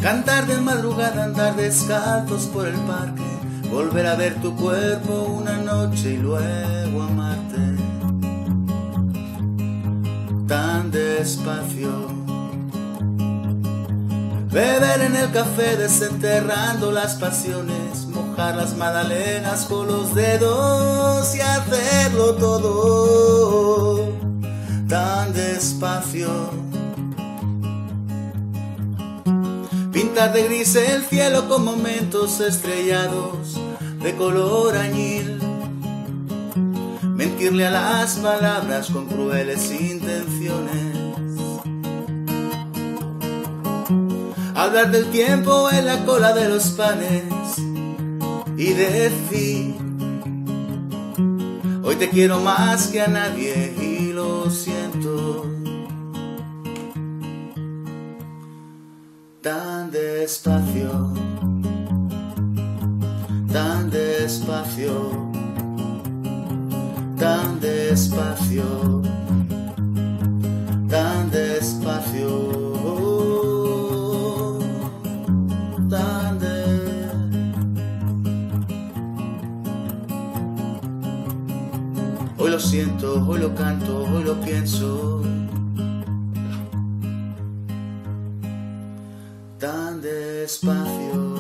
Cantar de madrugada, andar descalzos por el parque, volver a ver tu cuerpo una noche y luego amarte tan despacio. Beber en el café desenterrando las pasiones, mojar las magdalenas con los dedos y hacerlo todo tan despacio. Pintar de gris el cielo con momentos estrellados de color añil. Mentirle a las palabras con crueles intenciones. Hablar del tiempo en la cola de los panes y decir: hoy te quiero más que a nadie y lo siento. Tan despacio, tan despacio, tan despacio, tan despacio, tan Hoy lo siento, hoy lo canto, hoy lo pienso. Tan despacio.